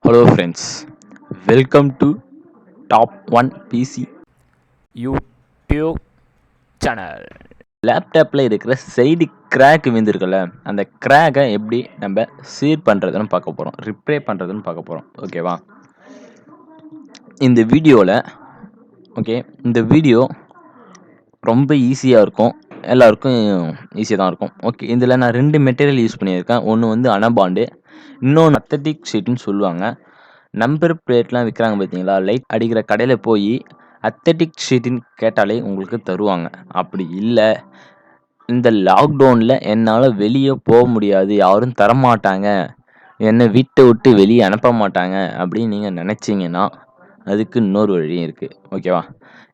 Hello friends, welcome to Top 1 PC YouTube channel. லேப்டாப்பில் இருக்கிற side crack விழுந்திருக்குல்ல, அந்த கிராக்கை எப்படி நம்ம சீர் பண்ணுறதுன்னு பார்க்க போகிறோம், ரிப்பேர் பண்ணுறதுன்னு பார்க்க போகிறோம். ஓகேவா? இந்த வீடியோவில் இந்த வீடியோ ரொம்ப ஈஸியாக இருக்கும், எல்லாருக்கும் ஈஸியாக தான் இருக்கும். ஓகே, இதில் நான் 2 மெட்டீரியல் யூஸ் பண்ணியிருக்கேன். ஒன்று வந்து அனபாண்டு, இன்னொன்று அத்தட்டிக் ஷீட்டுன்னு சொல்லுவாங்க. நம்பர் பிளேட்லாம் விற்கிறாங்க பார்த்தீங்களா, லைட் அடிக்கிற கடையில் போய் அத்தட்டிக் ஷீட்டுன்னு கேட்டாலே உங்களுக்கு தருவாங்க. அப்படி இல்லை, இந்த லாக்டவுனில் என்னால் வெளியே போக முடியாது, யாரும் தரமாட்டாங்க, என்னை வீட்டை விட்டு வெளியே அனுப்ப மாட்டாங்க அப்படின்னு நீங்கள் நினச்சிங்கன்னா அதுக்கு இன்னொரு வழியும் இருக்குது. ஓகேவா?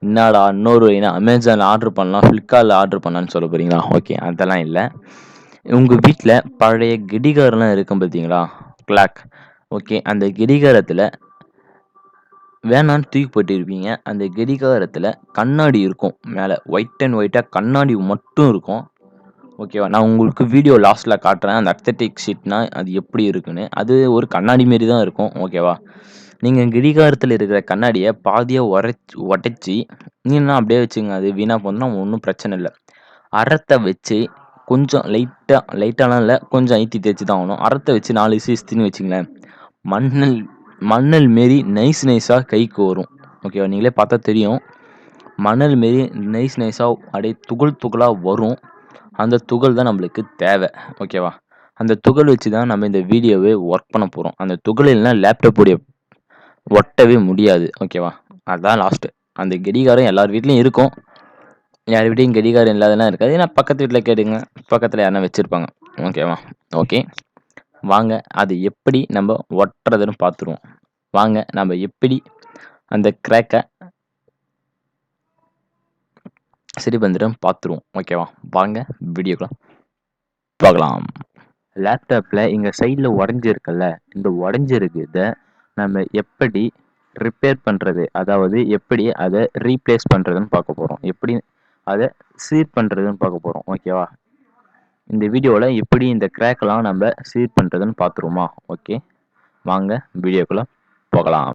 என்னடா இன்னொரு வழினா அமேசானில் ஆர்டர் பண்ணலாம், ஃப்ளிப்கார்ட்டில் ஆர்டர் பண்ணலான்னு சொல்ல போகிறீங்களா? ஓகே, அதெல்லாம் இல்லை. உங்கள் வீட்டில் பழைய கடிகாரம்லாம் இருக்கும் பார்த்தீங்களா, கிளாக். ஓகே, அந்த கடிகாரத்தில் வேணான்னு தூக்கி போட்டிருப்பீங்க. அந்த கடிகாரத்தில் கண்ணாடி இருக்கும், மேலே ஒயிட் அண்ட் ஒயிட்டாக கண்ணாடி மட்டும் இருக்கும். ஓகேவா? நான் உங்களுக்கு வீடியோ லாஸ்ட்டில் காட்டுறேன், அந்த அத்தட்டிக் ஷீட்னா அது எப்படி இருக்குன்னு. அது ஒரு கண்ணாடி மாரி தான் இருக்கும். ஓகேவா? நீங்கள் கடிகாரத்தில் இருக்கிற கண்ணாடியை பாதியாக உடச்சி நீங்கன்னா அப்படியே வச்சுங்க, அது வீணாக போனால் ஒன்றும் பிரச்சனை இல்லை. அறத்தை வச்சு கொஞ்சம் லைட்டாலாம் இல்லை, கொஞ்சம் ஐத்தி தேய்ச்சி தான் ஆகணும். அறத்தை வச்சு 4 இஸ்தின்னு வச்சுங்களேன், மண்ணல் மணல் மாரி நைஸாக கைக்கு வரும். ஓகேவா? நீங்களே பார்த்தா தெரியும், மணல் மாரி நைஸாக அப்படியே துகளாக வரும். அந்த துகள் தான் நம்மளுக்கு தேவை. ஓகேவா? அந்த துகள் வச்சு தான் நம்ம இந்த வீடியோவே ஒர்க் பண்ண போகிறோம். அந்த துகள் இல்லைனா லேப்டாப்புடைய ஒட்டவே முடியாது. ஓகேவா? அதுதான் லாஸ்ட்டு. அந்த கடிகாரம் எல்லார் வீட்லேயும் இருக்கும், யார் வீட்லேயும் கடிகாரம் இல்லாதெல்லாம் இருக்காது. ஏன்னா பக்கத்து வீட்டில் கேட்டுங்க, பக்கத்தில் யாருனா வச்சுருப்பாங்க. ஓகேவா? ஓகே, வாங்க அது எப்படி நம்ம ஒட்டுறதுன்னு பார்த்துருவோம். வாங்க நம்ம எப்படி அந்த கிராக்கை சரி பண்ணிடுறோம் பார்த்துருவோம். ஓகேவா? வாங்க வீடியோக்குள்ள பார்க்கலாம். லேப்டாப்பில் இங்கே சைடில் உடஞ்சிருக்குல்ல, இந்த உடஞ்சிருக்கிறத நம்ம எப்படி ரிப்பேர் பண்ணுறது, அதாவது எப்படி அதை ரீப்ளேஸ் பண்ணுறதுன்னு பார்க்க போகிறோம், எப்படி அதை சீர் பண்ணுறதுன்னு பார்க்க போகிறோம். ஓகேவா? இந்த வீடியோவில் எப்படி இந்த கிராக்கெலாம் நம்ம சீர் பண்ணுறதுன்னு பார்த்துருவோமா? ஓகே, வாங்க வீடியோக்குள்ளே போகலாம்.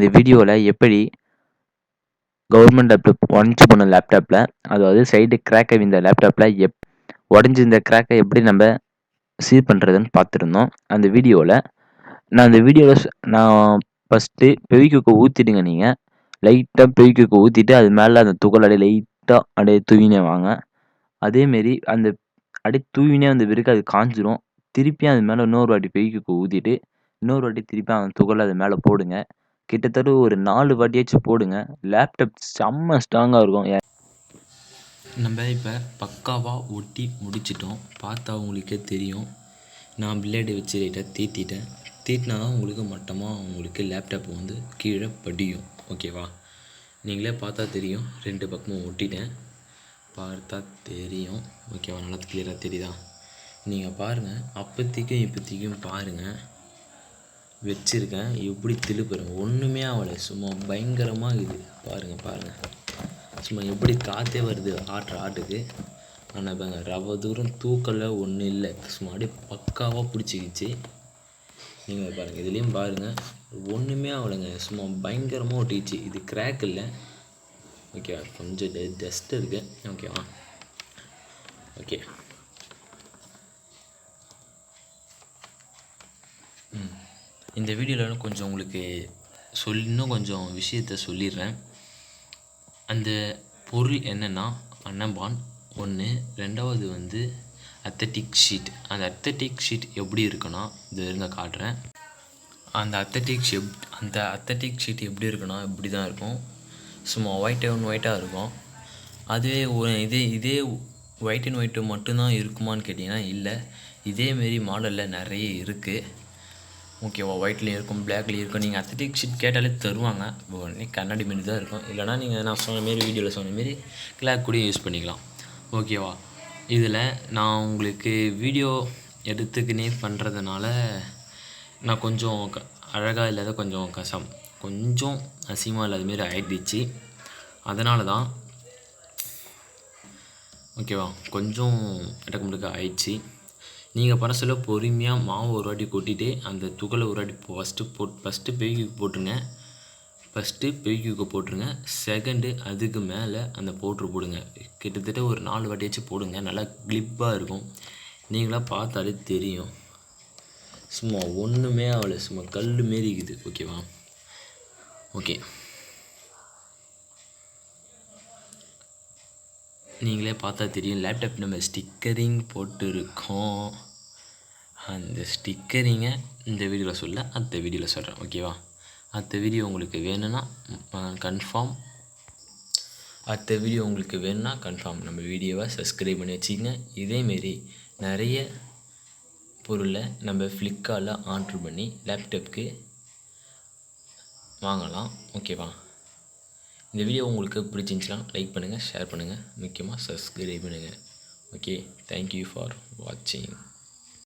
இந்த வீடியோவில் எப்படி கவர்மெண்ட் லேப்டாப் உடஞ்சி போன லேப்டாப்பில், அதாவது சைடு கிராக்கை இந்த லேப்டாப்பில் உடஞ்சிருந்த கிராக்கை எப்படி நம்ம சீர் பண்ணுறதுன்னு பார்த்துருந்தோம். அந்த வீடியோவில் நான் ஃபஸ்ட்டு ஃபெவிக்விக்கை ஊற்றிடுங்க. நீங்கள் லைட்டாக ஃபெவிக்விக்கை ஊற்றிட்டு அது மேலே அந்த துகள் அப்படியே லைட்டாக அப்படியே தூவினே வாங்க. அதேமாரி அந்த அப்படியே தூவினே அந்த பிறகு அது காஞ்சிரும். திருப்பியும் அது மேலே இன்னொரு வாட்டி ஃபெவிக்விக்கை ஊற்றிட்டு இன்னொரு வாட்டி திருப்பி அந்த துகளை அது மேலே போடுங்க. கிட்டத்தட்ட ஒரு 4 வாட்டியாச்சும் போடுங்க. லேப்டாப் செம்ம ஸ்ட்ராங்காக இருக்கும். நம்ம இப்போ பக்காவாக ஒட்டி முடிச்சிட்டோம். பார்த்தா உங்களுக்கே தெரியும். நான் பிளேடு வச்சு லைட்டாக தீட்டினா தான் உங்களுக்கு மட்டமாக உங்களுக்கு லேப்டாப் வந்து கீழே படியும். ஓகேவா? நீங்களே பார்த்தா தெரியும். 2 பக்கமும் ஒட்டிட்டேன். பார்த்தா தெரியும். ஓகேவா? நல்லா கிளியராக தெரியுதா? நீங்கள் பாருங்கள். அப்போத்திக்கும் இப்போத்திக்கும் பாருங்கள். வச்சுருக்கேன் எப்படி திருப்புறேன். ஒன்றுமே ஆகலை. சும்மா பயங்கரமாக இருக்குது. பாருங்கள். சும்மா எப்படி காற்றே வருது ஆட்டுக்கு. ஆனால் இப்போ ரவை தூரம் தூக்கலை ஒன்றும் இல்லை. சும்மா அப்படியே பக்காவாக பிடிச்சிக்கிச்சு. நீங்கள் பாருங்கள். இதுலேயும் பாருங்கள். ஒன்றுமே ஆகலைங்க. சும்மா பயங்கரமாக ஒட்டிக்கிச்சு. இது கிராக் இல்லை. ஓகேவா? கொஞ்சம் டஸ்ட் இருக்குது. ஓகேவா? ஓகே. இந்த வீடியோவில் கொஞ்சம் உங்களுக்கு இன்னும் கொஞ்சம் விஷயத்த சொல்லிடுறேன். அந்த பொருள் என்னென்னா அன்னபான் 1, 2வது வந்து அத்தட்டிக் ஷீட். அந்த அத்தட்டிக் ஷீட் எப்படி இருக்குன்னா, இது இருங்க காட்டுறேன். அந்த அத்தட்டிக் ஷீட் எப்படி இருக்குன்னா இப்படி தான் இருக்கும். சும்மா ஒயிட்டாக இருக்கும். அதுவே இதே ஒயிட் அண்ட் ஒயிட்டு மட்டும்தான் இருக்குமான்னு கேட்டிங்கன்னா இல்லை. இதேமாரி மாடலில் நிறைய இருக்குது. ஓகேவா? ஒயிட்லேயும் இருக்கும், பிளாக்லேயும் இருக்கும். நீங்கள் அத்தட்டிக் ஷீட் கேட்டாலே தருவாங்க. உடனே கண்ணாடி மாரி தான் இருக்கும். இல்லைனா நீங்கள் நான் வீடியோவில் சொன்ன மாரி கிளாக் கூட யூஸ் பண்ணிக்கலாம். ஓகேவா? இதில் நான் உங்களுக்கு வீடியோ எடுத்துக்கினே பண்ணுறதுனால நான் கொஞ்சம் அழகாக இல்லாத கொஞ்சம் அசிங்கமாக இல்லாத மாரி ஆகிடுச்சு. அதனால தான் ஓகேவா கொஞ்சம் இடக்கு ஆயிடுச்சு. நீங்கள் பண்ண சொல்ல பொறுமையாக மாவு ஒரு வாட்டி கொட்டிட்டு அந்த துகளை ஒரு வாட்டி ஃபஸ்ட்டு பெய்கிக்கு போட்டுருங்க. செகண்டு அதுக்கு மேலே அந்த பவுட்ரு போடுங்க. கிட்டத்தட்ட ஒரு 4 வாட்டியாச்சும் போடுங்க. நல்லா கிளிப்பாக இருக்கும். நீங்களாக பார்த்தாலே தெரியும். சும்மா ஒன்றுமே ஆகலை. சும்மா கல் மாரி இருக்குது. ஓகேவா? ஓகே. நீங்களே பார்த்தா தெரியும். லேப்டாப் நம்ம ஸ்டிக்கரிங் போட்டுருக்கோம். அந்த ஸ்டிக்கரிங்கை இந்த வீடியோவில் அடுத்த வீடியோவில் சொல்கிறேன். ஓகேவா? அடுத்த வீடியோ உங்களுக்கு வேணும்னா கன்ஃபார்ம் நம்ம வீடியோவை சப்ஸ்கிரைப் பண்ணி வச்சுக்கங்க. இதேமாரி நிறைய பொருளை நம்ம ஃப்ளிப்கார்ட்டில் ஆர்ட்ரு பண்ணி லேப்டாப்புக்கு வாங்கலாம். ஓகேவா? இந்த வீடியோ உங்களுக்கு பிடிச்சிருந்துச்சுன்னா லைக் பண்ணுங்கள், ஷேர் பண்ணுங்கள், முக்கியமாக சப்ஸ்கிரைப் பண்ணுங்கள். ஓகே, தேங்க்யூ ஃபார் வாட்சிங்.